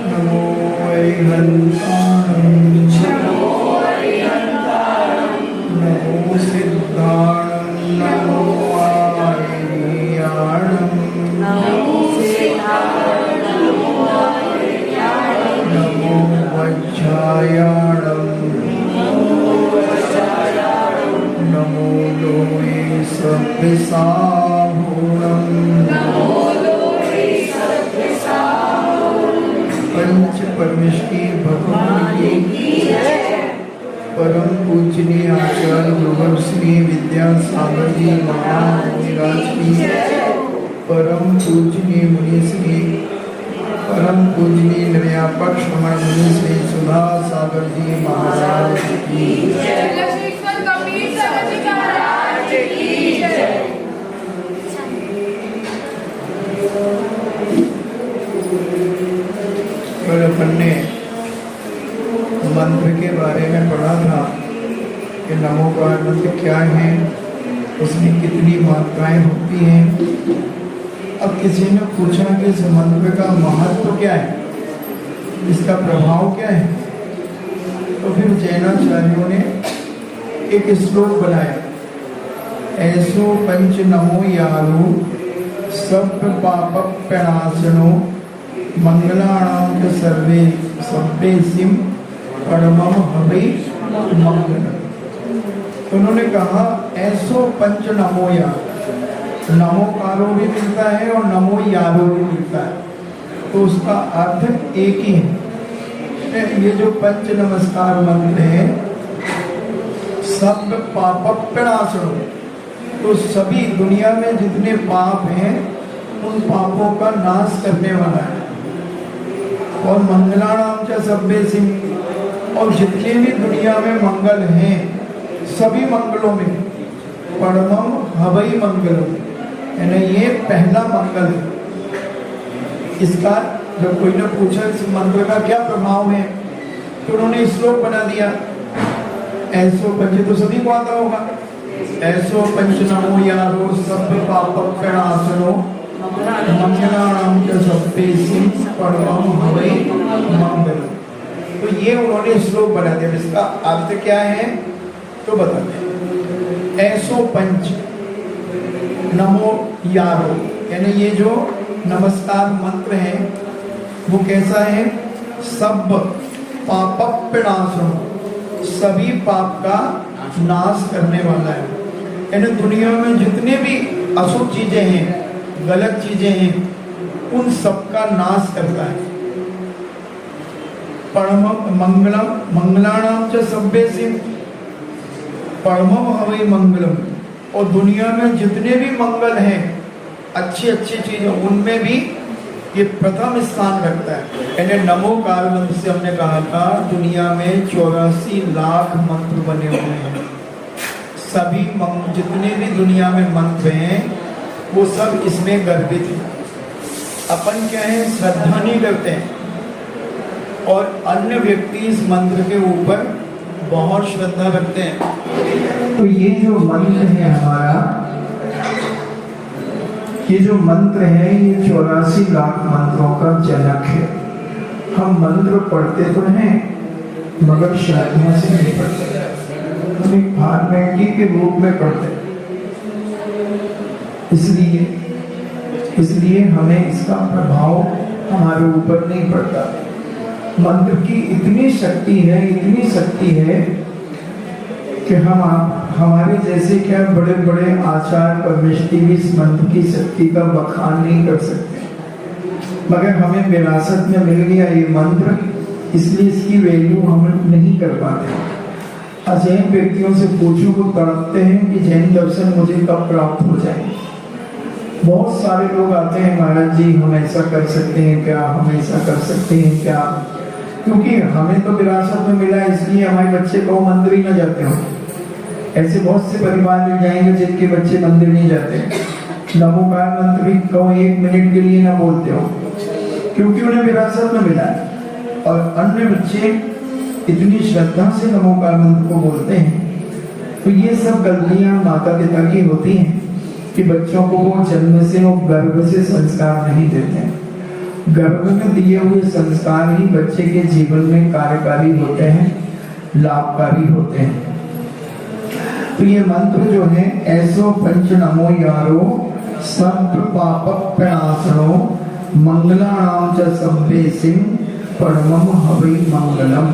नमो अरिहंताणं नमो सिद्धाणं नमो आर्याणं नमो वज्रायाणं नमो लोये सभ्यसाहूणं पंच परमेश्वरी भगवान की परम पूजनीय आचार्य गुरु श्री विद्यासागर जी महाराज की परम पूजनीय मुनि श्री परम पूजनीय निर्यापक श्रमण मुनि श्री सुधा सागर जी महाराज की कल अपन ने मंत्र के बारे में पढ़ा था कि नमोकार मंत्र क्या है, उसमें कितनी मात्राएं होती हैं। अब किसी ने पूछा कि इस मंत्र का महत्व क्या है, इसका प्रभाव क्या है, तो फिर जैनाचार्यों ने एक श्लोक बनाया, ऐसो पंच नमो यारो सब पाप प्रणाशनो मंगलाणां च सर्वे सभ्येसिम परमं हवै मंगलम्। उन्होंने कहा ऐसो पंच नमो यारो, नमोकारो भी मिलता है और नमो यारो भी मिलता है, तो उसका अर्थ एक ही है। ये जो पंच नमस्कार मंत्र है, सब पाप प्रणाशनो, तो सभी दुनिया में जितने पाप हैं उन पापों का नाश करने वाला है। और मंगलाणां च सभ्येसिम, और जितने भी दुनिया में मंगल हैं सभी मंगलों में परमं हवै मंगलम्, यानी ये पहला मंगल है। इसका जब कोई ने पूछा इस मंत्र का क्या प्रभाव है, तो उन्होंने श्लोक बना दिया, ऐसो पंच, तो सभी को आता होगा, ऐसो पंच नमो यारो सब पाप प्रणाशनो मंगलाणां च सभ्येसिम परमं हवै मंगलम्। तो ये उन्होंने श्लोक बना दिया। इसका अर्थ क्या है तो बताते हैं। ऐसो पंच नमो यारो, यानी ये जो नमस्कार मंत्र है वो कैसा है, सब पाप प्रणाशनो, सभी पाप का नाश करने वाला है। यानी दुनिया में जितने भी अशुभ चीजें हैं, गलत चीजें हैं, उन सब का नाश करता है। परमं मंगलम मंगलाणां च सभ्येसिम परमं हवै मंगलम्, और दुनिया में जितने भी मंगल हैं, अच्छी अच्छी चीजें, उनमें भी ये प्रथम स्थान रखता है। यानी नमोकार मंत्र से हमने कहा था दुनिया में 84 लाख मंत्र बने हुए हैं। सभी जितने भी दुनिया में मंत्र हैं वो सब इसमें गर्भित है। अपन क्या है, श्रद्धा नहीं करते हैं, और अन्य व्यक्ति इस मंत्र के ऊपर बहुत श्रद्धा रखते हैं। तो ये जो मंत्र है हमारा, ये जो मंत्र है ये 84 लाख मंत्रों का जनक है। हम मंत्र पढ़ते तो हैं मगर श्रद्धा से नहीं पढ़ते, हम एक फॉर्मेलिटी के रूप में पढ़ते हैं। इसलिए हमें इसका प्रभाव हमारे ऊपर नहीं पड़ता। मंत्र की इतनी शक्ति है कि हम हमारे जैसे क्या बड़े बड़े आचार्य परमेश्वरी भी इस मंत्र की शक्ति का बखान नहीं कर सकते, मगर हमें विरासत में मिल गया ये मंत्र, इसलिए इसकी वैल्यू हम नहीं कर पाते। अजैन व्यक्तियों से पूछो वो तड़पते हैं कि जैन दर्शन मुझे कब प्राप्त हो जाए। बहुत सारे लोग आते हैं, महाराज जी हम ऐसा कर सकते हैं क्या, हम ऐसा कर सकते हैं क्या, क्योंकि हमें तो विरासत में मिला इसलिए हमारे बच्चे को मंदिर ही न जाते हो। ऐसे बहुत से परिवार मिल जाएंगे जिनके बच्चे मंदिर नहीं जाते, नमोकार मंत्र भी कहो 1 मिनट के लिए ना बोलते हो, क्योंकि उन्हें विरासत में मिला है। और अन्य बच्चे इतनी श्रद्धा से नमोकार मंत्र को बोलते हैं। तो ये सब गलतियां माता पिता की होती हैं कि बच्चों को वो जन्म से, वो गर्भ से संस्कार नहीं देते हैं। गर्भ में दिए हुए संस्कार ही बच्चे के जीवन में कार्यकारी होते हैं, लाभकारी होते हैं। तो ये मंत्र जो है ऐसो पंच नमो यारो सर्व पाप प्रणाशनो मंगलानाम च सभ्ये सिंह परमम हवै मंगलम।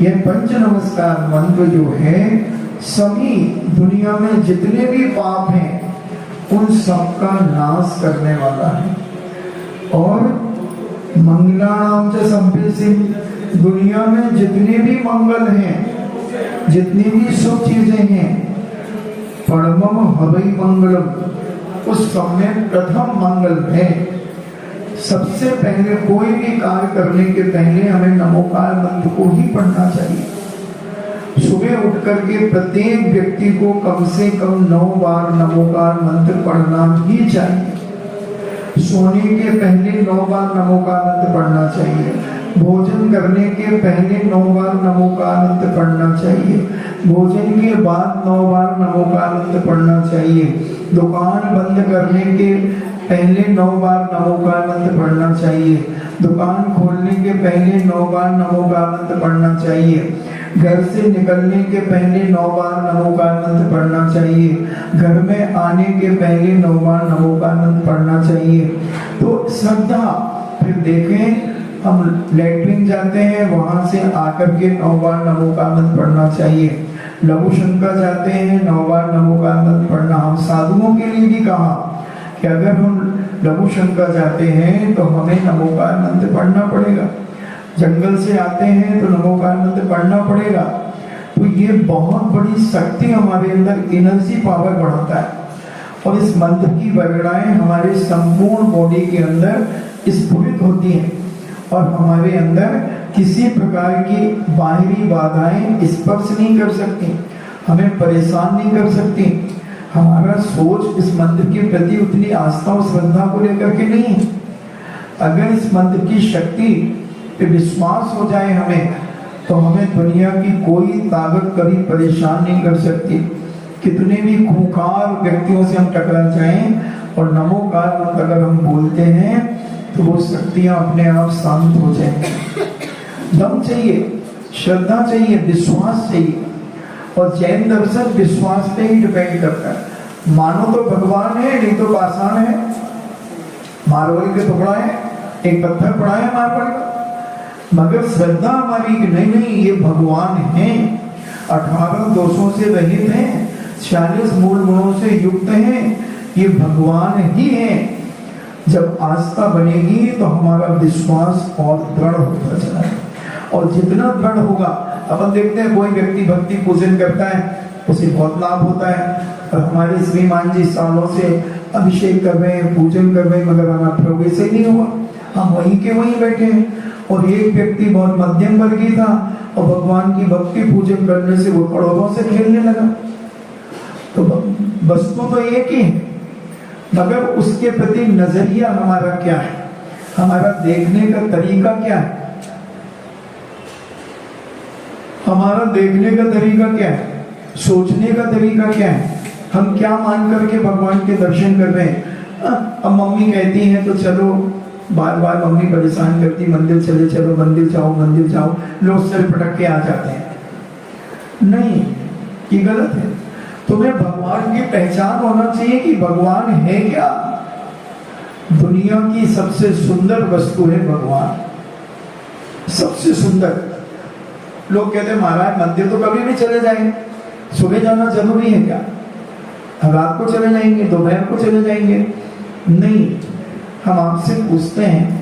यह पंच नमस्कार मंत्र जो है सभी दुनिया में जितने भी पाप हैं उन सबका नाश करने वाला है। और मंगलानाम च सभ्ये सिंह, दुनिया में जितने भी मंगल हैं, जितनी भी शुभ चीजें हैं, परमम हवै मंगलम, उस सब में प्रथम मंगल है। सबसे पहले कोई भी कार्य करने के पहले हमें नमोकार मंत्र को ही पढ़ना चाहिए। सुबह उठ करके प्रत्येक व्यक्ति को कम से कम 9 बार नमोकार मंत्र पढ़ना ही चाहिए। सोने के पहले 9 बार नमोकार मंत्र पढ़ना चाहिए। भोजन करने के पहले 9 बार नमोकार मंत्र पढ़ना चाहिए। भोजन के बाद 9 बार नमोकार मंत्र पढ़ना चाहिए। दुकान बंद करने के पहले 9 बार नमोकार मंत्र पढ़ना चाहिए। दुकान खोलने के पहले 9 बार नमोकार मंत्र पढ़ना चाहिए। घर से निकलने के पहले 9 बार नमोकार मंत्र पढ़ना चाहिए। घर में आने के पहले 9 बार नमोकार मंत्र पढ़ना चाहिए। तो श्रद्धा, फिर देखें हम लेटरिन जाते हैं, वहां से आकर के 9 बार नमोकार मंत्र पढ़ना चाहिए। लघु शंका जाते हैं, 9 बार नमोकार मंत्र पढ़ना। हम साधुओं के लिए भी कहा कि अगर हम लघु शंका जाते हैं तो हमें नमोकार मंत्र पढ़ना पड़ेगा। जंगल से आते हैं तो नमोकार मंत्र पढ़ना पड़ेगा। तो ये बहुत बड़ी शक्ति हमारे अंदर एनर्जी पावर बढ़ाता है। और इस मंत्र की वर्णाएं हमारे संपूर्ण बॉडी के अंदर स्फुरित होती हैं और हमारे अंदर किसी प्रकार की बाहरी बाधाएं स्पर्श नहीं कर सकती, हमें परेशान नहीं कर सकती। हमारा सोच इस मंत्र के प्रति उतनी आस्था और श्रद्धा को लेकर के नहीं है। अगर इस मंत्र की शक्ति पे विश्वास हो जाए हमें, तो हमें दुनिया की कोई ताकत कभी परेशान नहीं कर सकती। कितने भी खूंखार व्यक्तियों से हम टकरा जाएं और नमोकार मंत्र अगर हम बोलते हैं तो वो शक्तियां अपने आप शांत हो जाएंगी। दम चाहिए, श्रद्धा चाहिए, विश्वास चाहिए। और जैन दर्शन विश्वास पे ही डिपेंड करता है। मानो तो भगवान है, नहीं तो पाषाण है, मार्बल के टुकड़ा है, एक पत्थर पड़ा है मार्बल का। मगर श्रद्धा हमारी कि नहीं नहीं ये भगवान है, 18 दोषों से रहित हैं, 46 मूल गुणों से युक्त हैं, ये भगवान ही है। जब आस्था बनेगी तो हमारा विश्वास और दृढ़ होता चला है। और जितना दृढ़ होगा, अपन देखते हैं कोई व्यक्ति भक्ति पूजन करता है, उसे बहुत लाभ होता है। और हमारे श्रीमान जी सालों से अभिषेक कर रहे हैं, पूजन कर रहे हैं, मगर हमारा प्रयोग से नहीं हुआ, हम वहीं के वहीं बैठे हैं। और एक व्यक्ति बहुत मध्यम वर्गीय था और भगवान की भक्ति पूजन करने से वो करोड़ों से खेलने लगा। तो वस्तु तो एक ही है, मगर उसके प्रति नजरिया हमारा क्या है, हमारा देखने का तरीका क्या है, हमारा देखने का तरीका क्या है, सोचने का तरीका क्या है। हम क्या मान करके भगवान के दर्शन कर रहे हैं। अब मम्मी कहती है तो चलो, बार बार मम्मी परेशान करती, मंदिर चले चलो, मंदिर जाओ मंदिर जाओ, लोग सिर पटक के आ जाते हैं। नहीं, ये गलत है। तुम्हें भगवान की पहचान होना चाहिए कि भगवान है क्या। दुनिया की सबसे सुंदर वस्तु है भगवान, सबसे सुंदर। लोग कहते हैं महाराज मंदिर तो कभी भी चले जाएंगे, सुबह जाना जरूरी है क्या, रात को चले जाएंगे, दोपहर को चले जाएंगे। नहीं, हम आपसे पूछते हैं,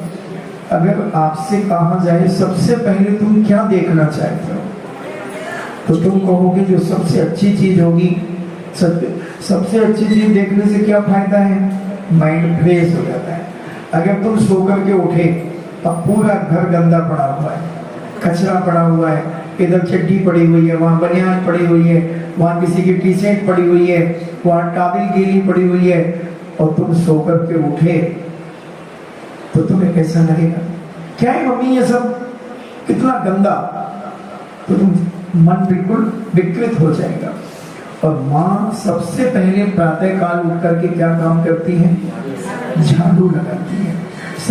अगर आपसे कहा जाए सबसे पहले तुम क्या देखना चाहते हो, तो तुम कहोगे जो सबसे अच्छी चीज होगी। सबसे अच्छी चीज देखने से क्या फायदा है, माइंड फ्रेश हो जाता है। अगर तुम सो करके उठे, अब पूरा घर गंदा पड़ा हुआ है, कचरा पड़ा हुआ है, इधर चड्डी पड़ी हुई है, वहाँ बनियान पड़ी हुई है, वहाँ किसी की टी शर्ट पड़ी हुई है, वहाँ टॉवल गीली पड़ी हुई है, और तुम सो करके उठे तो तुम्हें कैसा लगेगा, क्या है मम्मी ये सब, कितना गंदा। तो तुम मन बिल्कुल विकृत हो जाएगा। और माँ सबसे पहले प्रातः काल उठ करके क्या काम करती है, झाड़ू लगाती है,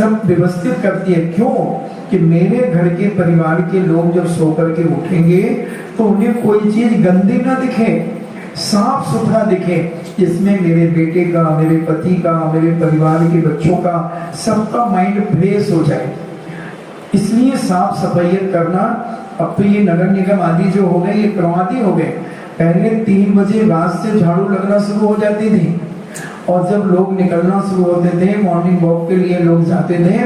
सब व्यवस्थित करती है। क्यों? कि मेरे घर के परिवार के लोग जब सो करके उठेंगे तो उन्हें कोई चीज गंदी ना दिखे, साफ सुथरा दिखे, जिसमें मेरे बेटे का, मेरे पति का, मेरे परिवार के बच्चों का, सबका माइंड फ्रेश हो जाए। इसलिए साफ सफाई करना। अब तो ये नगर निगम आदि जो हो गए, ये क्रमादि हो गए। पहले 3 बजे रात से झाड़ू लगना शुरू हो जाती थी, और जब लोग निकलना शुरू होते थे, मॉर्निंग वॉक के लिए लोग जाते थे,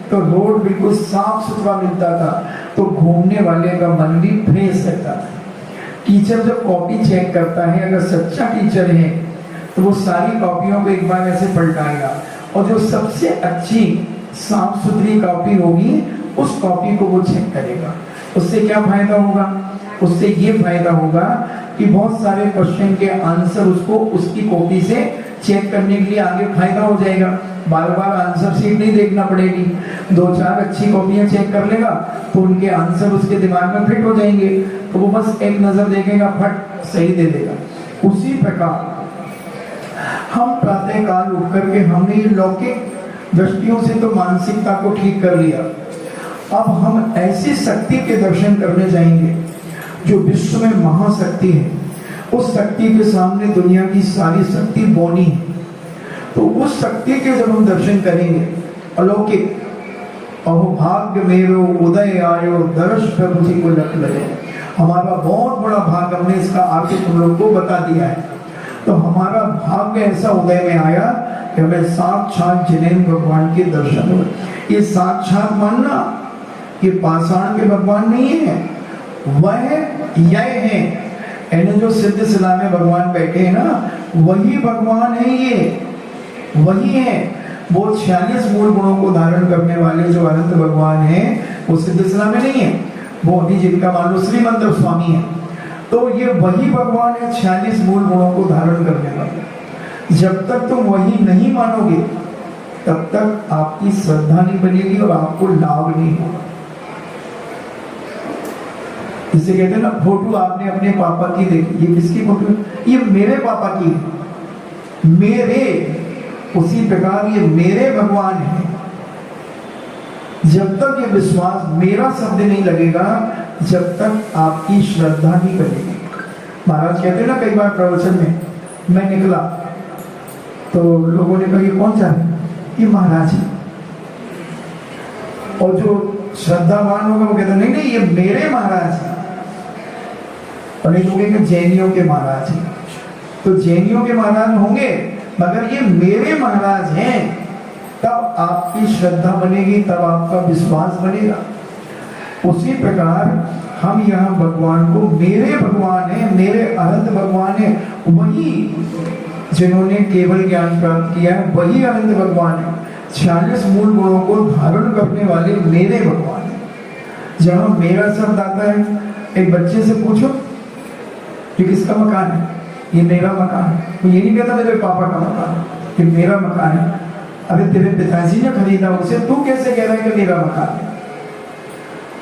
तो रोड बिल्कुल साफ सुथरा मिलता था, तो घूमने वाले का मन भी फ्रेश रहता था। टीचर जब कॉपी चेक करता है, अगर सच्चा टीचर है तो वो सारी कॉपियों को एक बार ऐसे पलटाएगा, और जो सबसे अच्छी साफ सुथरी कॉपी होगी उस कॉपी को वो चेक करेगा। उससे क्या फायदा होगा? उससे ये फायदा होगा कि बहुत सारे क्वेश्चन के आंसर उसको उसकी कॉपी से चेक करने के लिए आगे फायदा हो जाएगा। बार बार आंसर शीट नहीं देखना पड़ेगी, 2-4 अच्छी कॉपियां चेक कर लेगा तो उनके आंसर उसके दिमाग में फिट हो जाएंगे, तो वो बस एक नजर देखेगा, फट सही दे देगा। उसी प्रकार हम प्रातः काल उठ करके हमने ये लौकिक दृष्टियों से तो मानसिकता को ठीक कर लिया, अब हम ऐसी शक्ति के दर्शन करने जाएंगे जो विश्व में महाशक्ति है। उस शक्ति के सामने दुनिया की सारी शक्ति बौनी है। तो उस शक्ति के जब हम दर्शन करेंगे, अलौकिक, अहो भाग्य मेरो उदय आयो दर्श प्रभु जी को लख लगे, हमारा बहुत बड़ा भाग, हमने इसका आगे तुम लोग को बता दिया है। तो हमारा भाग्य ऐसा उदय में आया कि हमें साक्षात जिनेन्द्र भगवान के दर्शन हुए। ये साक्षात मानना, ये पाषाण के भगवान नहीं है, वह यह है, यानी जो सिद्ध शिला में भगवान बैठे हैं ना, वही भगवान है, ये वही है। वो 46 मूल गुणों को धारण करने वाले जो अनंत भगवान है, वो सिद्ध शिला में नहीं है, वो अभी जिनका मान लो श्रीमंत स्वामी है, तो ये वही भगवान है 46 मूल गुणों को धारण करने वाला। जब तक तुम वही नहीं मानोगे तब तक आपकी श्रद्धा नहीं बनेगी और आपको लाभ नहीं होगा। इसे कहते हैं ना, फोटो आपने अपने पापा की देखी, ये किसकी फोटो है? ये मेरे पापा की है, मेरे। उसी प्रकार ये मेरे भगवान है। जब तक ये विश्वास, मेरा शब्द नहीं लगेगा, जब तक आपकी श्रद्धा नहीं बनेगी। महाराज कहते हैं ना, कई बार प्रवचन में मैं निकला तो लोगों ने कहा ये कौन जा रहे हैं? ये महाराज है। और जो श्रद्धावान होगा वो कहता नहीं नहीं ये मेरे महाराज है। और नहीं तो कहेंगे जैनियों के महाराज हैं, तो जैनियों के महाराज होंगे, मगर ये मेरे महाराज हैं, तब आपकी श्रद्धा बनेगी, तब आपका विश्वास बनेगा। उसी प्रकार हम यहाँ भगवान को मेरे भगवान है, मेरे अनंत भगवान है, वही जिन्होंने केवल ज्ञान प्राप्त किया है, वही अनंत भगवान है। 46 मूल गुणों को धारण करने वाले मेरे भगवान है। जहाँ मेरा शब्द आता है, एक बच्चे से पूछो ये किसका मकान है? ये मेरा मकान है। वो ये नहीं कहता मेरे पापा का मकान है, ये मेरा मकान है। अरे तेरे पिताजी ने खरीदा उसे, तू कैसे कह रहा है कि मेरा मकान है?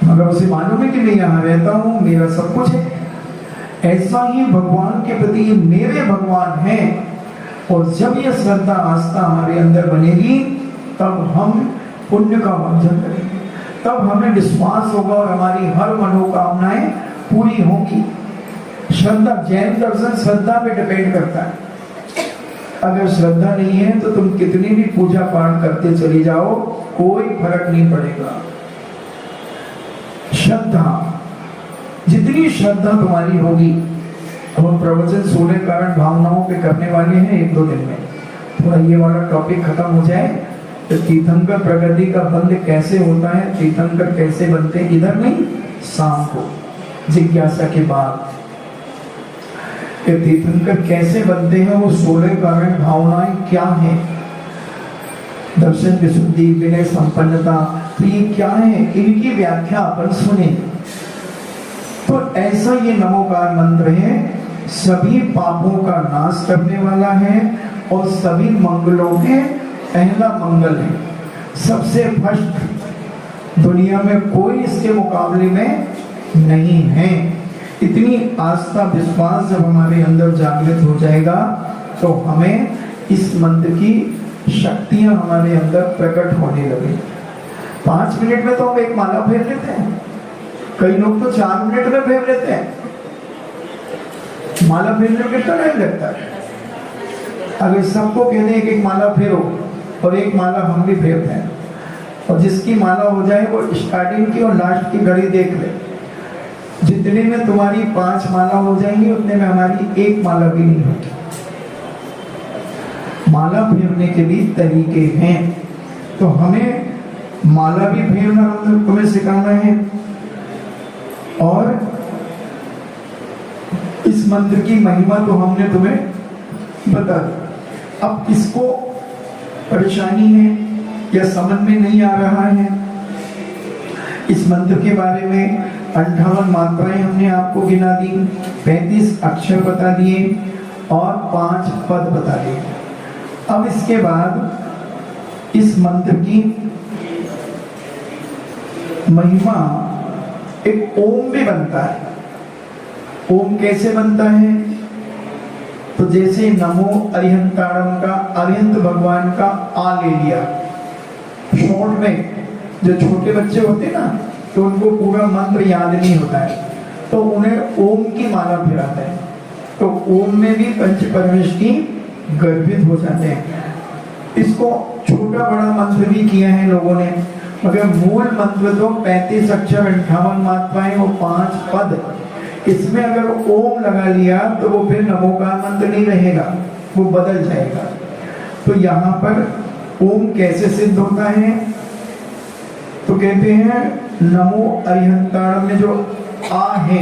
मगर उसे मालूम है कि मैं यहाँ रहता हूँ, मेरा सब कुछ है। ऐसा ही भगवान के प्रति ये मेरे भगवान हैं। और जब ये श्रद्धा आस्था हमारे अंदर बनेगी, तब हम पुण्य का वर्जन करेंगे, तब हमें विश्वास होगा और हमारी हर मनोकामनाएं पूरी होंगी। श्रद्धा, जैन दर्शन श्रद्धा पे डिपेंड करता है। अगर श्रद्धा नहीं है तो तुम कितनी भी पूजा पाठ करते चली जाओ, कोई फर्क नहीं पड़ेगा। श्रद्धा, जितनी श्रद्धा तुम्हारी होगी, अब हम प्रवचन 16 कारण भावनाओं पे करने वाले हैं 1-2 दिन में। थोड़ा ये वाला टॉपिक खत्म हो जाए तो तीर्थंकर प्रगति का बंध कैसे होता है, तीर्थंकर कैसे बनते हैं, इधर नहीं, शाम को जिज्ञासा के बाद तीर्थंकर कैसे बनते हैं, वो 16 कारण भावनाएं क्या हैं, दर्शन विशुद्धि, विनय संपन्नता, तो ये क्या है, इनकी व्याख्या अपन सुने। तो ऐसा ये नमोकार मंत्र है, सभी पापों का नाश करने वाला है और सभी मंगलों के पहला मंगल है। सबसे फर्स्ट, दुनिया में कोई इसके मुकाबले में नहीं है। इतनी आस्था विश्वास जब हमारे अंदर जागृत हो जाएगा तो हमें इस मंत्र की शक्तियां हमारे अंदर प्रकट होने लगी। 5 मिनट में तो हम एक माला फेर लेते हैं, कई लोग तो 4 मिनट में फेर लेते हैं। माला फेरने में कितना टाइम लगता है? अगर सबको कह दें एक माला फेरो, और एक माला हम भी फेरते हैं, और जिसकी माला हो जाए वो स्टार्टिंग की और लास्ट की घड़ी देख ले, जितने में तुम्हारी 5 माला हो जाएंगी उतने में हमारी एक माला भी नहीं होगी। माला फेरने के भी तरीके हैं, तो हमें माला भी फेरना तुम्हें सिखाना है, और इस मंत्र की महिमा तो हमने तुम्हें बता दी। अब किसको परेशानी है या समझ में नहीं आ रहा है, इस मंत्र के बारे में 58 मात्राएं हमने आपको गिना दी, 35 अक्षर बता दिए और 5 पद बता दिए। अब इसके बाद इस मंत्र की महिमा एक ओम भी बनता है। ओम कैसे बनता है? तो जैसे नमो अरिहंताणम का अरिहंत भगवान का आ ले लिया, शॉर्ट में जो छोटे बच्चे होते हैं ना, तो उनको पूरा मंत्र याद नहीं होता है, तो उन्हें ओम की माला फिराते हैं, तो ओम में भी पंच परमेश की गर्भित हो जाते हैं। इसको छोटा बड़ा मंत्र भी किया है लोगों ने, मगर मूल मंत्र तो 35 अक्षर 58 मात्राएं और 5 पद। इसमें अगर ओम लगा लिया तो वो फिर नमोकार मंत्र नहीं रहेगा, वो बदल जाएगा। तो यहाँ पर ओम कैसे सिद्ध होता है? तो कहते हैं नमो अरिहंताणम में जो आ है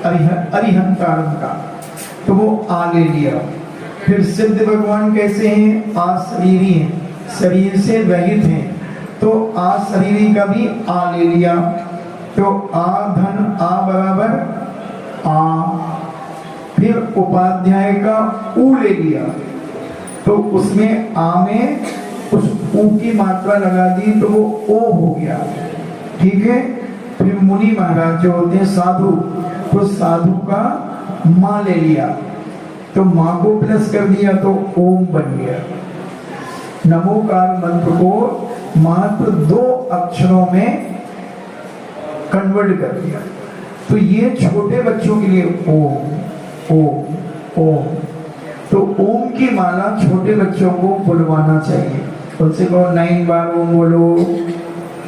अरिहंताणम का, तो वो आ ले लिया। फिर सिद्ध भगवान कैसे हैं? आ शरीरी हैं, शरीर से रहित हैं, तो आ शरीरी का भी आ ले लिया। तो आ धन आ बराबर आ। फिर उपाध्याय का ऊ ले लिया, तो उसमें आ में उस ऊ की मात्रा लगा दी तो वो ओ हो गया, ठीक है। फिर मुनि महाराज जो होते हैं साधु, तो साधु का माँ ले लिया, तो माँ को प्लस कर दिया तो ओम बन गया। नमोकार मंत्र को मात्र 2 अक्षरों में कन्वर्ट कर दिया। तो ये छोटे बच्चों के लिए ओम ओम ओम। तो ओम की माला छोटे बच्चों को बुलवाना चाहिए, उनसे कहो 9 बार ओम बोलो।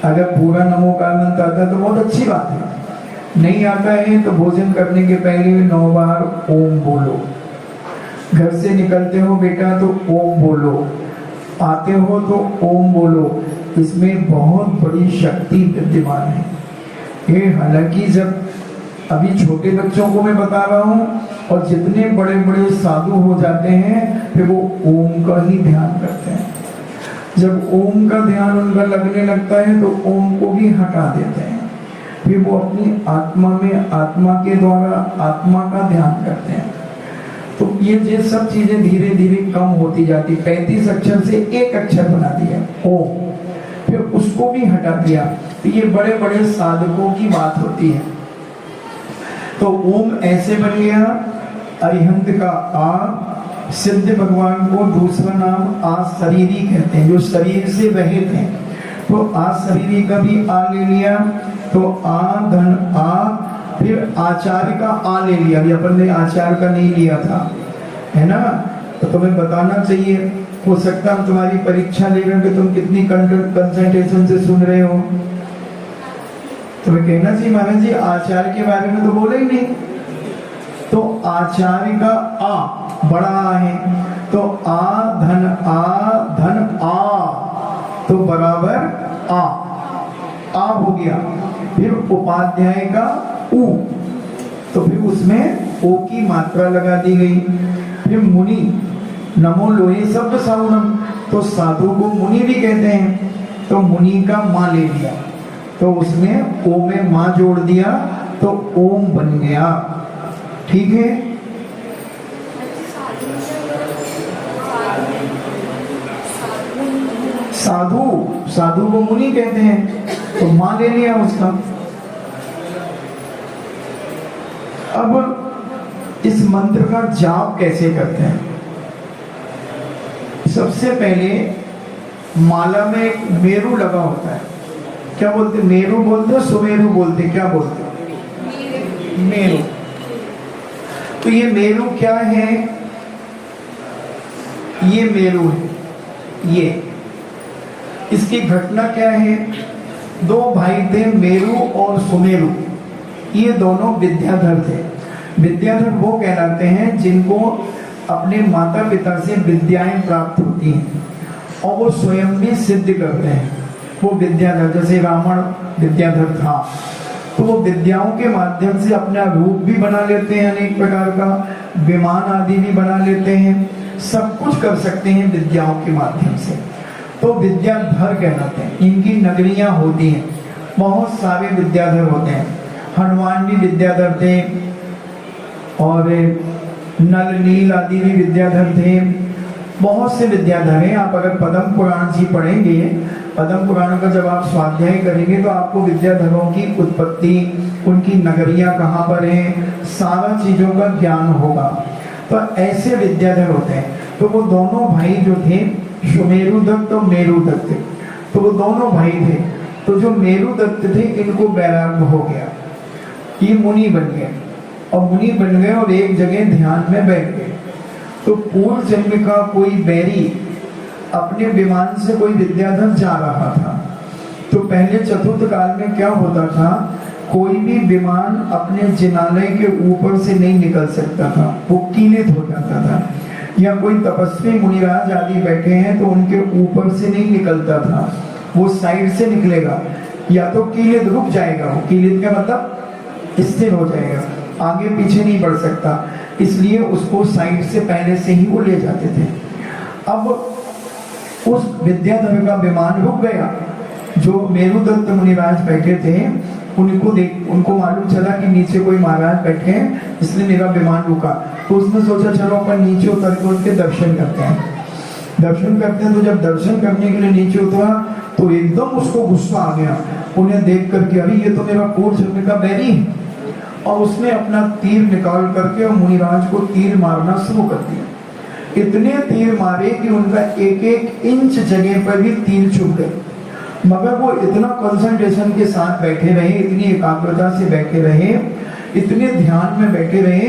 अगर पूरा नमोकार मंत्र आता है तो बहुत अच्छी बात है, नहीं आता है तो भोजन करने के पहले 9 बार ओम बोलो। घर से निकलते हो बेटा तो ओम बोलो, आते हो तो ओम बोलो। इसमें बहुत बड़ी शक्ति विद्यमान है। ये हालांकि जब अभी छोटे बच्चों को मैं बता रहा हूँ, और जितने बड़े बड़े साधु हो जाते हैं फिर वो ओम का ही ध्यान करते हैं। जब ओम का ध्यान उनका लगने लगता है तो ओम को भी हटा देते हैं, फिर वो अपनी आत्मा में आत्मा के द्वारा आत्मा का ध्यान करते हैं। तो ये सब चीजें धीरे धीरे कम होती जाती। 35 अक्षर से 1 अक्षर बना दिया ओम, फिर उसको भी हटा दिया। तो ये बड़े बड़े साधकों की बात होती है। तो ओम ऐसे बन गया। अरिहंत का आ, सिद्ध भगवान को दूसरा नाम आ शरीरी कहते हैं, जो शरीर से रहित हैं। तो आ शरीरी का भी आ ले लिया, तो आ धन आ। फिर आचार्य का आ ले लिया, अभी अपन ने आचार्य का नहीं लिया था, है ना। तो तुम्हें बताना चाहिए, हो सकता है तुम्हारी परीक्षा लेकर कि तुम कितनी कंसंट्रेशन से सुन रहे हो। तुम्हें कहना चाहिए महाराज जी आचार्य के बारे में तो बोले ही नहीं। तो आचार्य का आ बड़ा आ है, तो आ धन आ, तो बराबर आ हो गया। फिर उपाध्याय का ऊ, तो फिर उसमें ओ की मात्रा लगा दी गई। फिर मुनि, नमो लोहे शब्द साउनम, तो साधु को मुनि भी कहते हैं, तो मुनि का माँ ले लिया, तो उसमें ओ में माँ जोड़ दिया तो ओम बन गया, ठीक है। साधु को मुनि कहते हैं, तो माँ ले लिया उसका। अब इस मंत्र का जाप कैसे करते हैं? सबसे पहले माला में एक मेरू लगा होता है। क्या बोलते? मेरू बोलते, सुमेरु बोलते, क्या बोलते? मेरू। तो ये मेरू क्या है? ये मेरू है। ये इसकी घटना क्या है? दो भाई थे, मेरू और सुमेरु। ये दोनों विद्याधर थे। विद्याधर वो कहलाते हैं जिनको अपने माता पिता से विद्याएं प्राप्त होती हैं और वो स्वयं भी सिद्ध करते हैं। वो विद्याधर, जैसे रावण विद्याधर था, तो वो विद्याओं के माध्यम से अपना रूप भी बना लेते हैं, अनेक प्रकार का विमान आदि भी बना लेते हैं, सब कुछ कर सकते हैं विद्याओं के माध्यम से। तो विद्याधर कहलाते हैं। इनकी नगरियां होती हैं, बहुत सारे विद्याधर होते हैं। हनुमान भी विद्याधर थे और नल नील आदि भी विद्याधर थे। बहुत से विद्याधर हैं। आप अगर पद्म पुराण जी पढ़ेंगे, पद्म पुराण का जब आप स्वाध्याय करेंगे तो आपको विद्याधरों की उत्पत्ति, उनकी नगरियां कहाँ पर हैं, सारा चीजों का ज्ञान होगा। तो ऐसे विद्याधर होते हैं। तो वो दोनों भाई जो थे, सुमेरुदत्त और मेरुदत्त, तो वो दोनों भाई थे। तो जो मेरुदत्त थे, इनको वैराग्य हो गया, ये मुनि बन गए और मुनि बन गए और एक जगह ध्यान में बैठ गए। तो पूर्व जन्म का कोई बैरी अपने विमान से कोई विद्याधर जा रहा था। तो पहले चतुर्थ काल में क्या होता था, कोई भी विमान अपने जिनालय के ऊपर से नहीं निकल सकता था, वो कीलित हो जाता था। या कोई तपस्वी मुनिराज आदि बैठे हैं तो उनके ऊपर से नहीं निकलता था, वो साइड से निकलेगा, या तो कीलित रुक जाएगा। वो कीलित का मतलब स्थिर हो जाएगा, आगे पीछे नहीं बढ़ सकता, इसलिए उसको साइड से पहले से ही वो ले जाते थे। अब उस विद्याधर का विमान रुक गया। जो मेरुदत्त मुनिराज बैठे थे, उनको मालूम चला कि नीचे कोई महाराज बैठे हैं, इसलिए मेरा विमान रुका। तो उसने सोचा चलो अपन नीचे उतर के उनके दर्शन करते हैं। दर्शन करते हैं तो जब दर्शन करने के लिए नीचे उतरा तो एकदम उसको गुस्सा आ गया उन्हें देख करके, अरे ये तो मेरा पूर्व जन्म का बैरी है। और उसने अपना तीर निकाल करके और मुनिराज को तीर मारना शुरू कर दिया। इतने तीर मारे कि उनका एक एक इंच जगह पर भी तीर चुभ गए, मगर वो इतना कंसंट्रेशन के साथ बैठे रहे, इतनी एकाग्रता से बैठे रहे, इतने ध्यान में बैठे रहे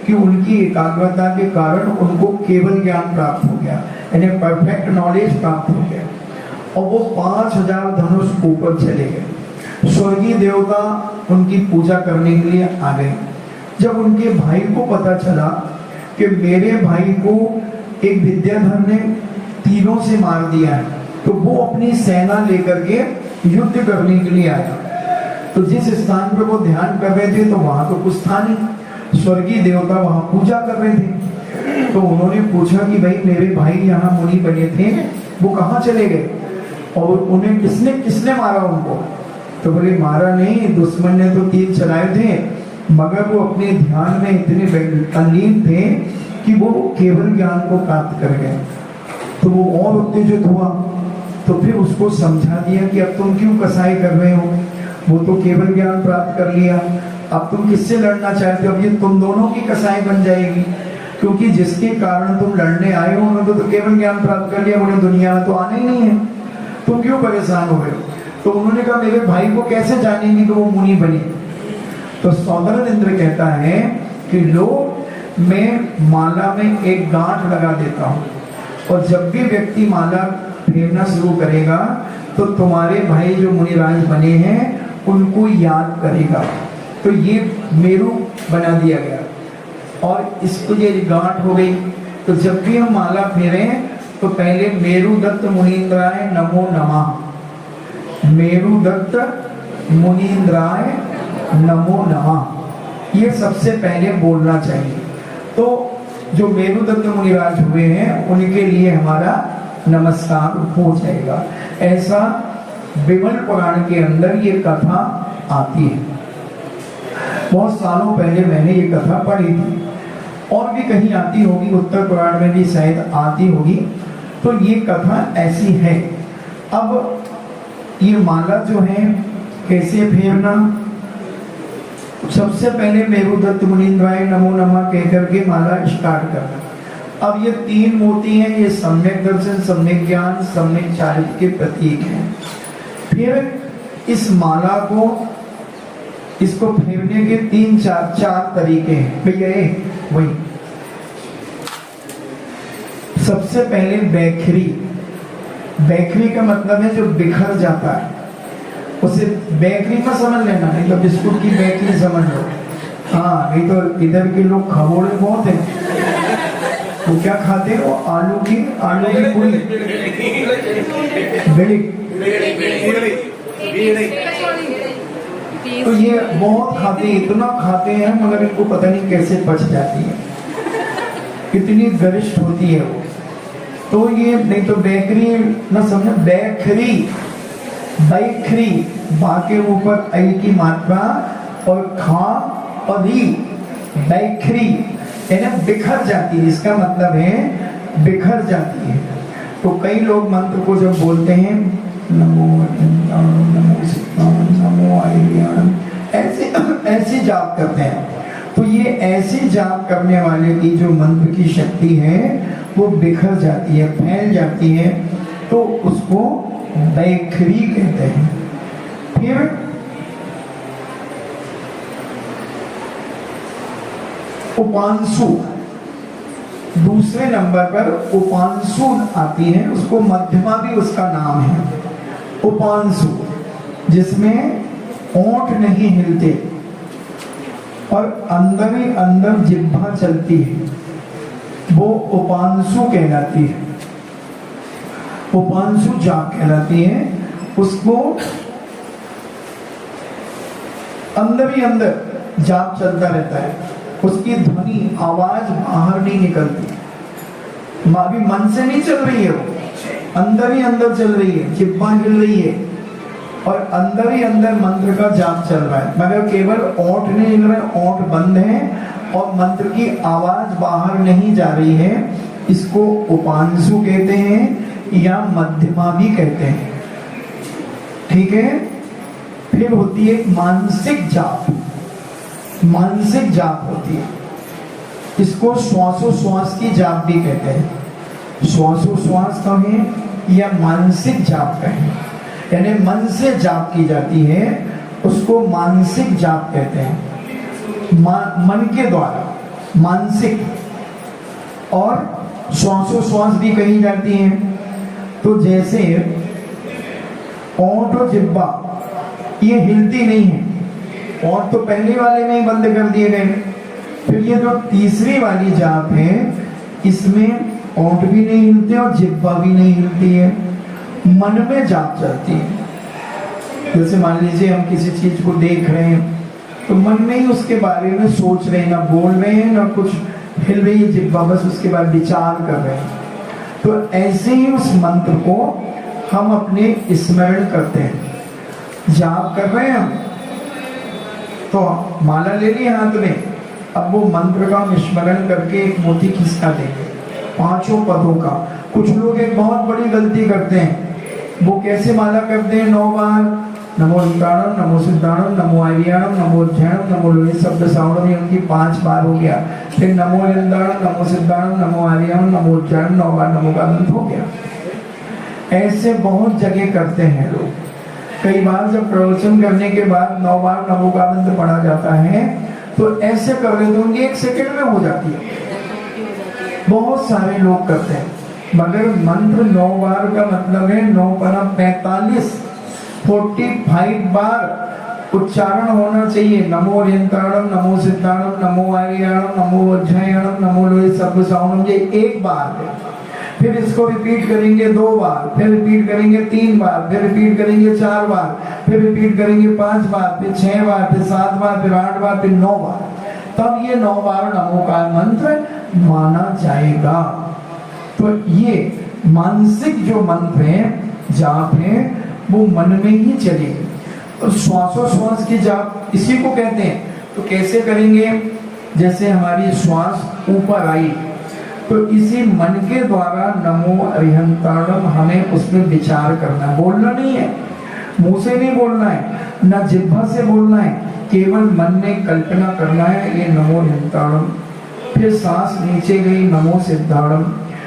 कि उनकी एकाग्रता के कारण उनको केवल ज्ञान प्राप्त हो गया, यानी परफेक्ट नॉलेज प्राप्त हो गया। और वो 5000 धनुष ऊपर चले गए। स्वर्गीय देवता उनकी पूजा करने के लिए आ गए। जब उनके भाई को पता चला कि मेरे भाई को एक विद्याधर ने तीरों से मार दिया है, तो वो अपनी सेना लेकर के युद्ध करने के लिए आया। तो जिस स्थान पर वो ध्यान कर रहे थे तो वहां तो कुछ था नहीं, स्वर्गीय देवता वहां पूजा कर रहे थे। तो उन्होंने पूछा कि भाई मेरे भाई यहाँ मुनि बने थे, वो कहाँ चले गए और उन्हें किसने मारा उनको? तो बोले मारा नहीं, दुश्मन ने तो तीर चलाए थे, मगर वो अपने ध्यान में इतने तल्लीन थे कि वो केवल ज्ञान को प्राप्त कर गए। तो वो और उत्तेजित हुआ, तो फिर उसको समझा दिया कि अब तुम क्यों कसाई कर रहे हो, वो तो केवल ज्ञान प्राप्त कर लिया, अब तुम किससे लड़ना चाहते हो? अब ये तुम दोनों की कसाई बन जाएगी, क्योंकि जिसके कारण तुम लड़ने आए हो उन्होंने तो केवल ज्ञान प्राप्त कर लिया, उन्हें दुनिया में तो आना ही नहीं है, तुम क्यों परेशान हो गए? तो उन्होंने कहा मेरे भाई को कैसे जानेंगे कि वो मुनि बने? तो सौदरन इंद्र कहता है कि लो, मैं माला में एक गांठ लगा देता हूँ और जब भी व्यक्ति माला फेरना शुरू करेगा तो तुम्हारे भाई जो मुनिराज बने हैं उनको याद करेगा। तो ये मेरू बना दिया गया और इसको ये गांठ हो गई। तो जब भी हम माला फेरें तो पहले मेरुदत्त मुनीन्द्राय नमो नमः, मेरुदत्त मुनीन्द्राय नमो नमः, ये सबसे पहले बोलना चाहिए। तो जो मेरुदत्त मुनिराज हुए हैं उनके लिए हमारा नमस्कार हो जाएगा। ऐसा विमल पुराण के अंदर ये कथा आती है। बहुत सालों पहले मैंने ये कथा पढ़ी थी, और भी कहीं आती होगी, उत्तर पुराण में भी शायद आती होगी। तो ये कथा ऐसी है। अब ये माला जो है कैसे फेरना, सबसे पहले मेरुदत्त मुनीन्द्राय नमो नमः कह करके माला स्टार्ट करना। अब ये तीन मोती हैं, ये सम्यक दर्शन, सम्यक ज्ञान, सम्यक चारित्र के प्रतीक हैं। फिर इस माला को, इसको फेरने के तीन चार तरीके हैं भैया। वही सबसे पहले बैखरी। बैखरी का मतलब है जो बिखर जाता है, उसे बैकरी में समझ लेना, नहीं तो बिस्कुट की बैकरी समझ लो। हाँ, नहीं तो इधर के लोग खबोड़े बहुत हैं, वो क्या खाते हैं, वो आलू की पूरी, बेड़ी। तो ये बहुत खाते हैं, इतना खाते हैं मगर इनको पता नहीं कैसे पच जाती है, कितनी गरिष्ठ होती है वो। तो ये नहीं तो बेकरी ना समझो, बैखरी, बैखरी, बा के ऊपर आई की मात्रा और खा और री, बैखरी यानी बिखर जाती है, इसका मतलब है बिखर जाती है। तो कई लोग मंत्र को जब बोलते हैं नमो नमो सिद्धांत नमो आर्याणम, ऐसे जाप करते हैं। तो ये ऐसे जाप करने वाले की जो मंत्र की शक्ति है वो बिखर जाती है, फैल जाती है, तो उसको बैखरी कहते हैं। फिर उपांशु, दूसरे नंबर पर उपांशु आती है, उसको मध्यमा भी उसका नाम है उपांशु, जिसमें ओंठ नहीं हिलते और अंदर ही अंदर जिह्वा चलती है, वो उपांशु कहलाती है, उपांशु जाप कहलाती है। उसको अंदर ही अंदर जाप चलता रहता है, उसकी ध्वनि आवाज बाहर नहीं निकलती, अभी मन से नहीं चल रही है, वो अंदर ही अंदर चल रही है, जिह्वा हिल रही है और अंदर ही अंदर मंत्र का जाप चल रहा है, मगर केवल ओंठ नहीं हिल रहे, ओंठ बंद है और मंत्र की आवाज बाहर नहीं जा रही है। इसको उपांशु कहते हैं या मध्यमा भी कहते हैं, ठीक है। फिर होती है मानसिक जाप, मानसिक जाप होती है, इसको श्वासोश्वास की जाप भी कहते हैं। श्वासोश्वास कहें या मानसिक जाप कहें, यानी मन से जाप की जाती है, उसको मानसिक जाप कहते हैं। मन के द्वारा मानसिक, और श्वासोश्वास भी कही जाती है। तो जैसे ओंठ और जिह्वा ये हिलती नहीं है, ओंठ तो पहले वाले में ही बंद कर दिए गए, फिर ये जो तीसरी वाली जाप है इसमें ओंठ भी नहीं हिलते और जिह्वा भी नहीं हिलती है, मन में जाप चलती है। जैसे मान लीजिए हम किसी चीज को देख रहे हैं तो मन में ही उसके बारे में सोच रहे हैं, ना बोल रहे हैं ना कुछ हिल रही है जिह्वा, बस उसके बाद विचार कर रहे हैं। तो ऐसे ही उस मंत्र को हम अपने स्मरण करते हैं, जाप कर रहे हैं हम, तो माला ले ली हाथ में, अब वो मंत्र का स्मरण करके एक मोती खिसका देंगे 5 पदों का। कुछ लोग एक बहुत बड़ी गलती करते हैं, वो कैसे माला करते हैं 9 बार, नमो रुद्राणम नमो सिद्धाणम नमो आर्याणम नमो अध्ययनम नमो लोहे शब्द श्रावणम, ये उनकी 5 बार हो गया। फिर नमो रुद्राणम नमो सिद्धाणम नमो आर्याणम नमो अध्ययनम 9 बार नमो का अंत हो गया। ऐसे बहुत जगह करते हैं लोग। कई बार जब प्रवचन करने के बाद 9 बार नमो का मंत्र पढ़ा जाता है तो ऐसे कर रहे तो उनकी 1 सेकंड में हो जाती है, बहुत सारे लोग करते हैं। मगर मंत्र 9 बार का मतलब है 9 परा 45 बार उच्चारण होना चाहिए। नमो रियंताणम नमो सिद्धाणम नमो आर्याणम नमो अध्ययनम नमो लोहे शब्द श्रावणम, ये 1 बार है। फिर इसको रिपीट करेंगे 2 बार, फिर रिपीट करेंगे 3 बार, फिर रिपीट करेंगे 4 बार, फिर रिपीट करेंगे 5 बार, फिर 6 बार, फिर 7 बार, फिर 8 बार, फिर 9 बार, तब ये 9 बार नमो का मंत्र माना जाएगा। तो ये मानसिक जो मंत्र है, जाप है, वो मन में ही चलेगी। और श्वासोश्वास की जाप इसी को कहते हैं। तो कैसे करेंगे, जैसे हमारी श्वास ऊपर आई तो इसी मन के द्वारा नमो अरिहंताणम हमें उसमें विचार करना है, बोलना नहीं है, मुंह से नहीं बोलना है, ना जिह्वा से बोलना है, केवल मन में कल्पना करना है, ये नमो अरिहंताणम फिर सांस नीचे गई नमो सिद्धाणम,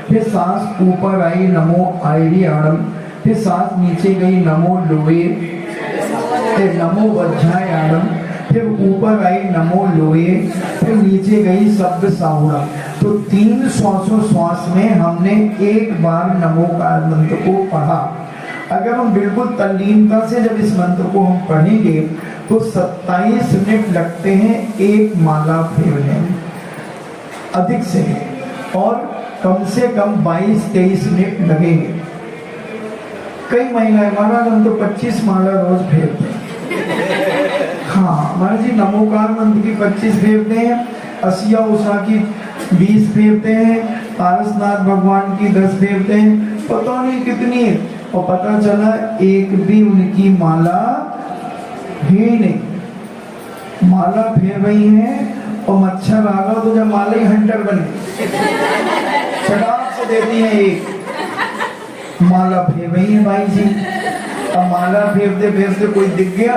फिर सांस ऊपर आई नमो आयरियाणम, फिर सांस नीचे गई नमो लोए, फिर नमो वज्रायाणम, फिर ऊपर आई नमो लोए, फिर नीचे गई शब्द साहुणम। तो 3 श्वास में हमने एक बार नमोकार मंत्र को पढ़ा। अगर हम बिल्कुल तल्लीनता से जब इस मंत्र को हम पढ़ेंगे तो 27 मिनट लगते हैं एक माला फेरने में, अधिक से, और कम से कम 22-23 मिनट लगेंगे। कई महिलाएं, महाराज हम तो 25 माला रोज फेरते हैं। हाँ महाराज जी, नमोकार मंत्र की 25 फेरते हैं, असिया उषा की 20 फेरते हैं, पारसनाथ भगवान की 10 फेरते हैं, पता नहीं कितनी है। और पता चला एक भी उनकी माला ही नहीं। माला फेर रही है और मच्छर आ गया तो जब माला ही हंटर बन गई, चटाक से देती है एक। माला फेर रही है भाई जी, अब माला फेरते फेरते कोई दिख गया,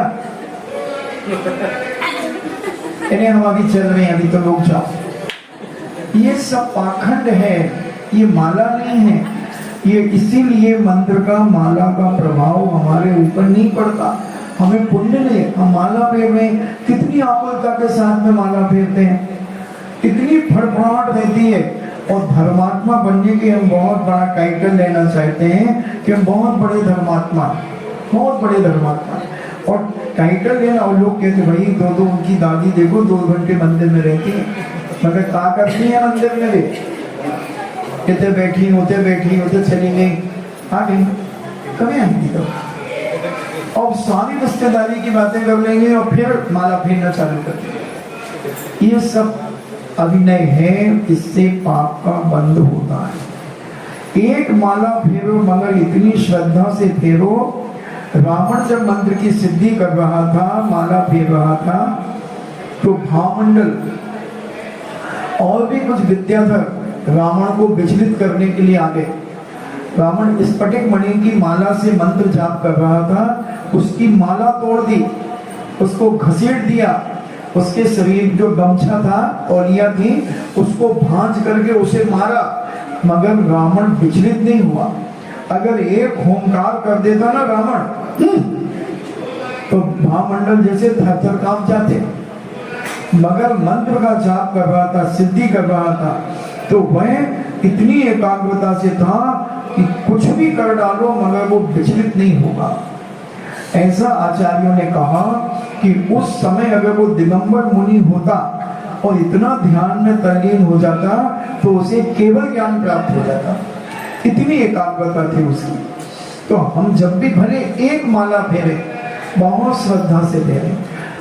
इन्हें हम अभी चल रहे हैं, अभी तो लोग जाओ। ये सब पाखंड है, ये माला नहीं है। ये इसीलिए मंत्र का, माला का प्रभाव हमारे ऊपर नहीं पड़ता, हमें पुण्य नहीं। हम माला फेर में कितनी आकुलता के साथ में माला फेरते हैं, कितनी फड़फड़ाहट रहती है। और धर्मात्मा बनने के हम बहुत बड़ा टाइटल लेना चाहते हैं कि हम बहुत बड़े धर्मात्मा, बहुत बड़े धर्मात्मा। और टाइटल लेना, और लोग कहते भाई दो उनकी दादी देखो 2 घंटे मंदिर में रहती है, मगर क्या करती है मंदिर में? वे कहते बैठी होते चली गई, आ गई, कभी आएंगी तो। और सारी रिश्तेदारी की बातें कर लेंगे और फिर माला फेरना चालू कर देंगे। ये सब अभिनय है, इससे पाप का बंध होता है। एक माला फेरो, मगर इतनी श्रद्धा से फेरो। रावण जब मंत्र की सिद्धि कर रहा था, माला फेर रहा था, तो भावमंडल और भी कुछ विद्याधर रावण को विचलित करने के लिए आ गए। रावण स्फटिक मणि की माला से मंत्र जाप कर रहा था, उसकी माला तोड़ दी, उसको घसीट दिया, उसके शरीर जो गमछा था, तौलिया थी, उसको भांज करके उसे मारा, मगर रावण विचलित नहीं हुआ। अगर एक होमकार कर देता ना रावण, तो भावमंडल जैसे थर-थर कांप जाते। मगर मंत्र का जाप कर रहा था, सिद्धि कर रहा था, तो वह इतनी एकाग्रता से था कि कुछ भी कर डालो मगर वो विचलित नहीं होगा। ऐसा आचार्यों ने कहा कि उस समय अगर वो दिगंबर मुनि होता और इतना ध्यान में तल्लीन हो जाता तो उसे केवल ज्ञान प्राप्त हो जाता, इतनी एकाग्रता थी उसकी। तो हम जब भी भले एक माला फेरे, बहुत श्रद्धा से फेरे।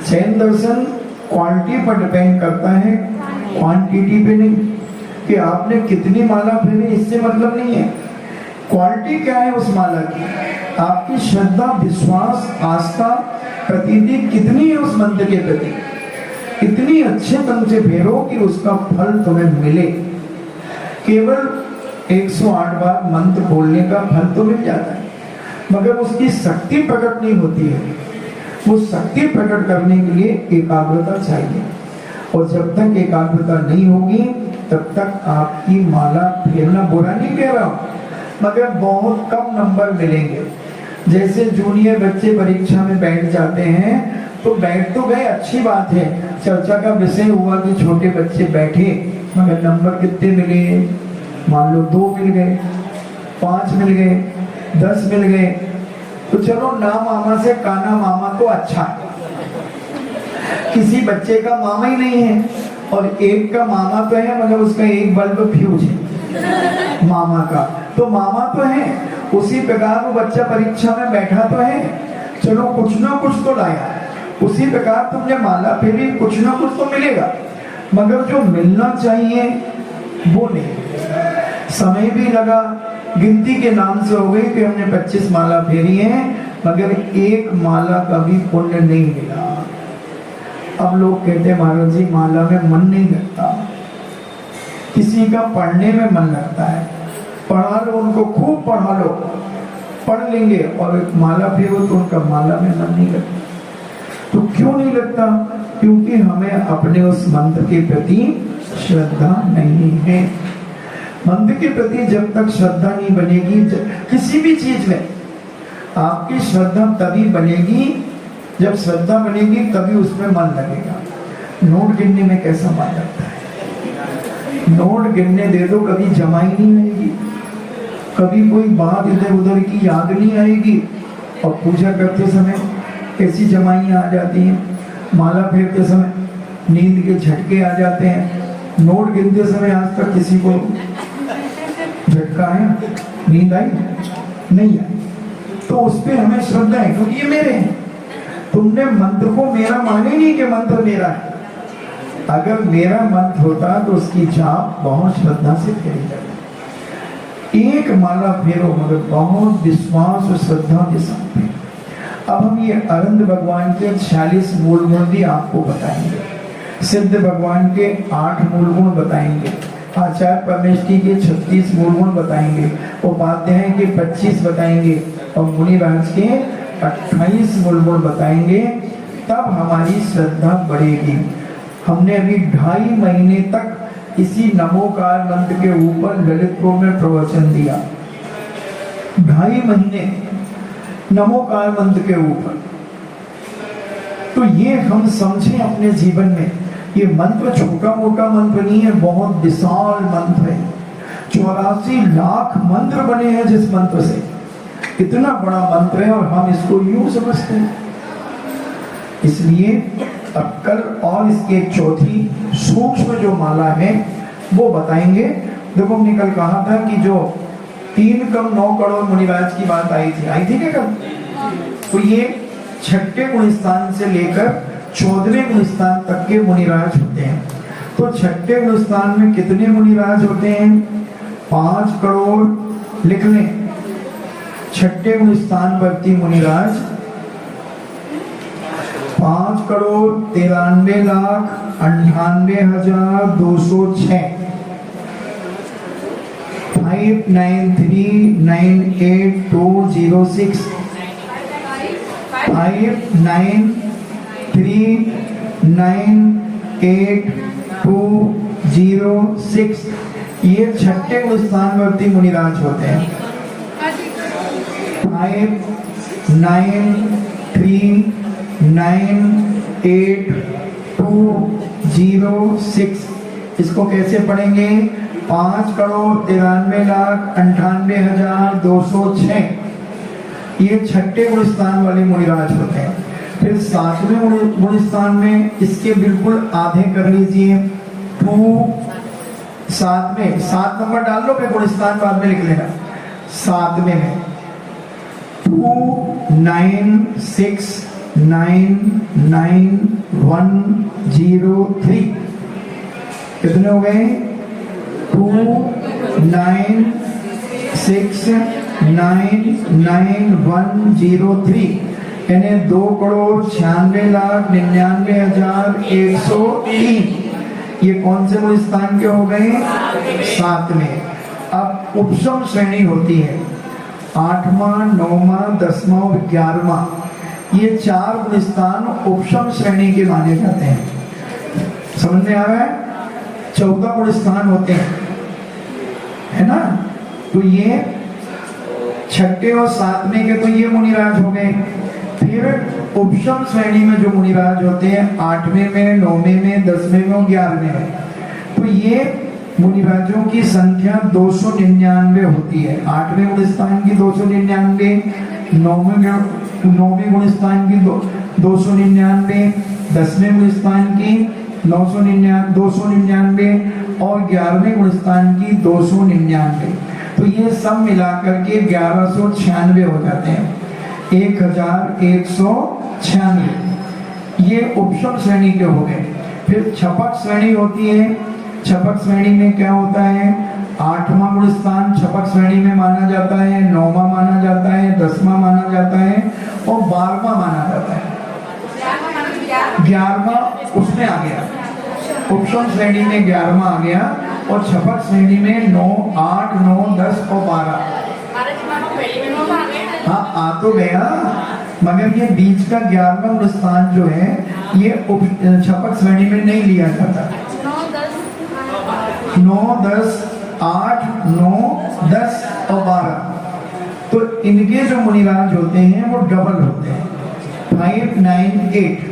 जैन दर्शन क्वालिटी पर डिपेंड करता है, क्वांटिटी पे नहीं, कि आपने कितनी माला फेरी इससे मतलब नहीं है। क्वालिटी क्या है उस माला की, आपकी श्रद्धा, विश्वास, आस्था, प्रतीति कितनी है उस मंत्र के प्रति। इतनी अच्छे ढंग से फेरो कि उसका फल तुम्हें मिले। केवल 108 बार मंत्र बोलने का फल तो मिल जाता है, मगर उसकी शक्ति प्रकट नहीं होती है। वो शक्ति प्रकट करने के लिए एकाग्रता चाहिए, और जब तक एकाग्रता नहीं होगी तब तक आपकी माला फेरना, बुरा नहीं कह रहा हूं, मगर बहुत कम नंबर मिलेंगे। जैसे जूनियर बच्चे परीक्षा में बैठ जाते हैं, तो बैठ तो गए, अच्छी बात है, चर्चा का विषय हुआ कि छोटे बच्चे बैठे, मगर नंबर कितने मिले? मान लो 2 मिल गए, 5 मिल गए, 10 मिल गए, तो चलो ना मामा से काना मामा तो अच्छा है। किसी बच्चे का मामा ही नहीं है, और एक का मामा तो है मगर उसका एक बल्ब फ्यूज है मामा का, तो मामा तो है। उसी प्रकार वो बच्चा परीक्षा में बैठा तो है, चलो कुछ ना कुछ तो लाया। उसी प्रकार तुमने माला फेरी, कुछ ना कुछ तो मिलेगा, मगर जो मिलना चाहिए वो नहीं। समय भी लगा, गिनती के नाम से हो गई कि हमने 25 माला फेरी है, मगर एक माला का भी पुण्य नहीं मिला। अब लोग कहते महाराज जी माला में मन नहीं लगता, किसी का पढ़ने में मन लगता है, पढ़ा लो उनको, खूब पढ़ा लो, पढ़ लेंगे, और एक माला फेरो तो उनका माला में मन नहीं लगता। तो क्यों नहीं लगता? क्योंकि हमें अपने उस मंत्र के प्रति श्रद्धा नहीं है। मंत्र के प्रति जब तक श्रद्धा नहीं बनेगी, किसी भी चीज में आपकी श्रद्धा तभी बनेगी, जब श्रद्धा बनेगी तभी उसमें मन लगेगा। नोट गिनने में कैसा मन लगता है? नोट गिनने दे दो, कभी जमाई नहीं आएगी, कभी कोई बात इधर उधर की याद नहीं आएगी, और पूजा करते समय कैसी जमाइयाँ आ जाती हैं, माला फेरते समय नींद के झटके आ जाते हैं। नोट गिनते समय आज तक किसी को झटका आया, नींद आई? नहीं आई। तो उस पर हमें श्रद्धा है, क्योंकि ये मेरे हैं। तुमने मंत्र को मेरा माने नहीं कि मंत्र मेरा है। अगर मेरा मंत्र होता तो उसकी जाप बहुत श्रद्धा से करी जाती। एक माला फेरो मगर बहुत विश्वास और श्रद्धा के साथ। अब हम ये अरविंद भगवान के 46 मूल गुण भी आपको बताएंगे, सिद्ध भगवान के 8 मूल गुण बताएंगे, आचार्य परमेष्ठी के 36 मूल गुण बताएंगे, उपाध्याय के 25 बताएंगे और मुनिराज के 28 मूल गुण बताएंगे। तब हमारी श्रद्धा बढ़ेगी। हमने अभी 2.5 महीने तक इसी नमोकार मंत्र के ऊपर ललितपुर में प्रवचन दिया। 2.5 महीने नमोकार मंत्र के ऊपर। तो ये हम समझें अपने जीवन में, ये मंत्र छोटा मोटा मंत्र नहीं है, बहुत विशाल मंत्र है। 84 लाख मंत्र बने हैं जिस मंत्र से। इतना बड़ा मंत्र है और हम इसको यूं समझते हैं। इसलिए अब कल और इसकी एक चौथी सूक्ष्म जो माला है वो बताएंगे। देखो हमने कल कहा था कि जो 3 कम 9 करोड़ मुनिराज की बात आई थी क्या कल? तो ये 6ठे गुण स्थान से लेकर 14वें गुण स्थान तक के मुनिराज होते हैं। तो 6ठे गुण स्थान में कितने मुनिराज होते हैं? 5 करोड़ लिख लें। 6ठे गुण स्थान वर्ती मुनिराज 5 करोड़ 93 लाख 98,206 59398,206 59398,206 ये 6ठे स्थानवर्ती मुनिराज होते हैं। 59398,206 इसको कैसे पढ़ेंगे? 5 करोड़ 93,98,206 ये 6ठे गुण स्थान वाले मुनिराज होते हैं। फिर 7वें गुण स्थान में इसके बिल्कुल आधे कर लीजिए। 7 नंबर डाल लो, फिर गुण स्थान बाद में लिख लेना। 7वें में 29699,103 कितने हो गए? 29699,103 यानी 2,96,99,103 ये कौन से गुण स्थान के हो गए? 7वें। अब उपसम श्रेणी होती है 8वां 9वां 10वां और 11वां। ये 4 गुण स्थान उपसम श्रेणी के माने जाते हैं। समझ में आ रहा है? 14 गुण स्थान होते हैं, है ना? तो ये 6ठे और 7वें के तो ये मुनिराज हो गए। फिर उपशम श्रेणी में जो मुनिराज होते हैं 8वें में 9वें में 10वें में और 11वें में, तो ये मुनिराजों की संख्या 299 होती है। 8वें गुण स्थान की 299, 9वें गुण स्थान की 299, 10वें गुण स्थान की 299 और 11वें गुण स्थान की 299। तो ये सब मिलाकर के 1196 हो जाते हैं। 1196 ये उपशम श्रेणी के हो गए। फिर छपक श्रेणी होती है। छपक श्रेणी में क्या होता है? 8वां गुण स्थान छपक श्रेणी में माना जाता है, 9वां माना जाता है, 10वां माना जाता है और 12वां माना जाता है। 11वां उसमें आ गया, उपशम श्रेणी में 11वां आ गया और छपक श्रेणी में 9, 8, 9, 10 और 12। हाँ आ तो गया, मगर ये बीच का 11वां गुण स्थान जो है ये छपक श्रेणी में नहीं लिया जाता। 9 10 8 9 10 और 12। तो इनके जो मुनिराज होते हैं वो डबल होते हैं, 5 9 8।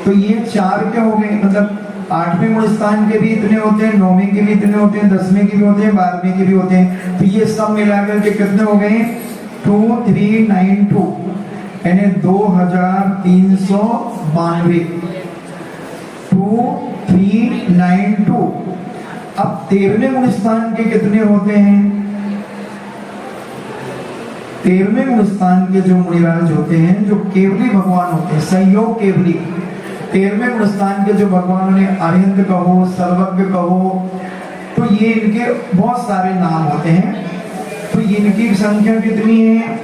तो ये 4 के हो गए, मतलब 8वें गुण स्थान के भी इतने होते हैं, 9वें के भी इतने होते हैं, 10वें के भी होते हैं, 12वें के भी होते हैं। तो ये सब मिलाकर के कितने हो गए? 2392, यानी 2392। 2392। अब 13वें गुण स्थान के कितने होते हैं? 13वें गुण स्थान के जो मुनिराज होते हैं, जो केवली भगवान होते हैं, संयोग केवली, 13वें गुण स्थान के जो भगवान ने अरिहंत कहो, सर्वज्ञ कहो, तो ये इनके बहुत सारे नाम होते हैं। तो इनकी संख्या कितनी है?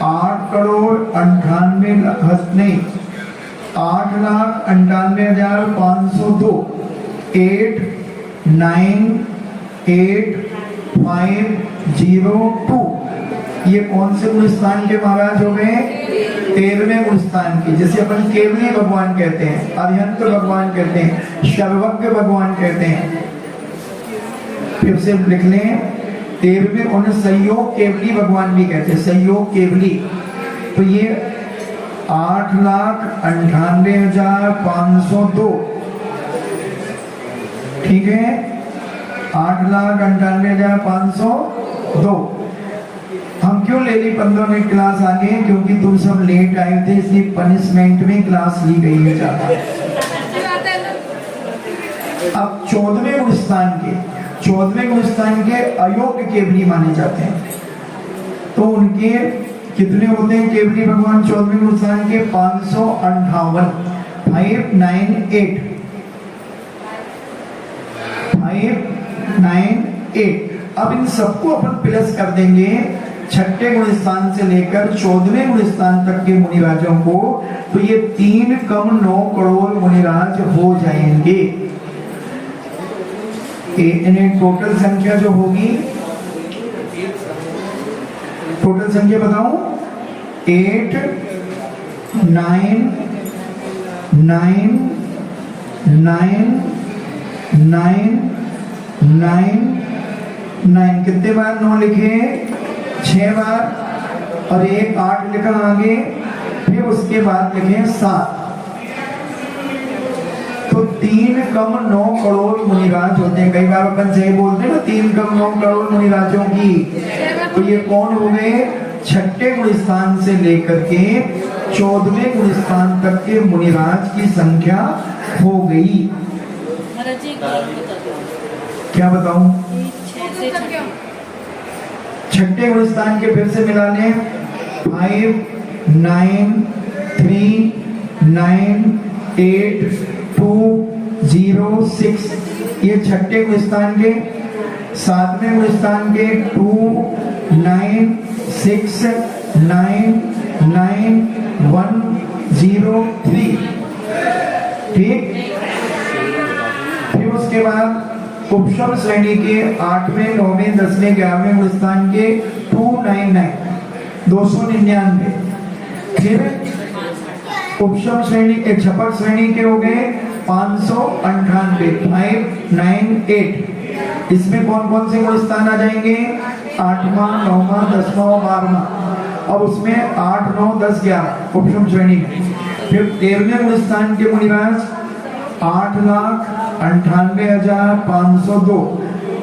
8,98,502। 8,98,502। ये कौन से गुण स्थान के महाराज हो गए? 13वें गुण स्थान की, जिसे अपन केवली भगवान कहते हैं, अरिहंत भगवान कहते हैं, सर्वज्ञ भगवान कहते हैं। फिर से लिख लें, 13वें उन्हें संयोग केवली भगवान भी कहते हैं, संयोग केवली। तो ये 8,98,502, ठीक है, 8,98,502। हम क्यों ले ली 15 मिनट क्लास आगे? क्योंकि तुम सब लेट आए थे, इसलिए पनिशमेंट में क्लास ली गई है ज्यादा। अब 14वें गुण स्थान के, 14वें गुण स्थान के अयोग्य केवली माने जाते हैं। तो उनके कितने होते हैं केवली भगवान 14वें गुण स्थान के? 558। 598। 598। अब इन सबको अपन प्लस कर देंगे, छठे गुण स्थान से लेकर 14वें गुण स्थान तक के मुनिराजों को, तो ये 3 कम 9 करोड़ मुनिराज हो जाएंगे। इन्हें टोटल संख्या जो होगी, टोटल संख्या बताऊं? 8 9 9 9 9 9 9। कितने बार 9 लिखे? 6 बार, और एक 8 लिखा आगे, फिर उसके बाद लिखे 7। तो 3 कम 9 करोड़ मुनिराज होते हैं। कई बार अपन सही बोलते हैं ना, 3 कम 9 करोड़ मुनिराजों की। तो ये कौन हो गए? छठे गुण स्थान से लेकर के 14वें गुण स्थान तक के मुनिराज की संख्या हो गई। क्या बताऊं? छठे गुण स्थान के फिर से मिला लें, 5 9 3 9 8 2 0 6। ये छठे गुण स्थान के। 7वें गुण स्थान के 2 9 6 9 9 1 0 3, ठीक। फिर उसके बाद उपशम श्रेणी के 8वें 9वें 10वें 11वें गुण स्थान के 299 299। फिर उपशम श्रेणी के छपक श्रेणी के हो गए 598 598। इसमें कौन कौन से गुण स्थान आ जाएंगे? 8वां 9वां 10वां 12वां। अब उसमें 8 9 10 11 उपशम श्रेणी में। फिर 13वें गुण स्थान के मुनिराज 8,98,502।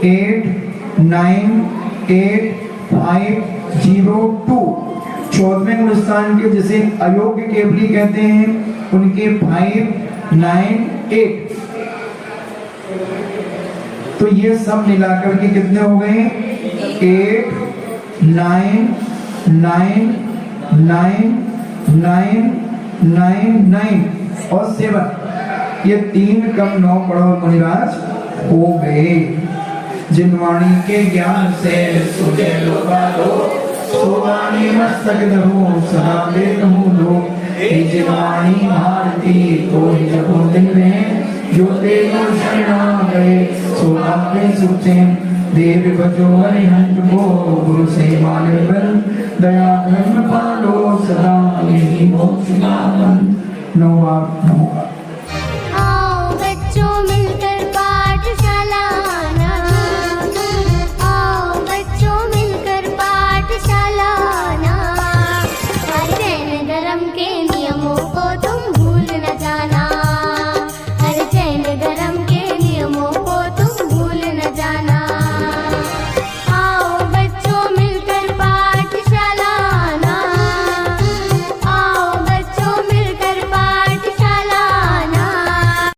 8,98,502। 14वें गुण स्थान के, जिसे अयोग्य केवली कहते हैं, उनके 598। तो ये सब मिलाकर के कितने हो गए? 8 9 9 9 9 9 9 और 7। ये 3 कम 9 करोड़ मुनिराज हो गए। जिनवाणी के ज्ञान से सुने लोगालो, सोवाणी मस्तक धरो सदा बेतहु लो। जिनवाणी भारती तो ही जगो दिन में, जो देव शरणा गए सो आपे सुचे। देव भजो अरिहंत को गुरु से माने बल दया धर्म पालो सदा यही मोक्ष का बल। नमो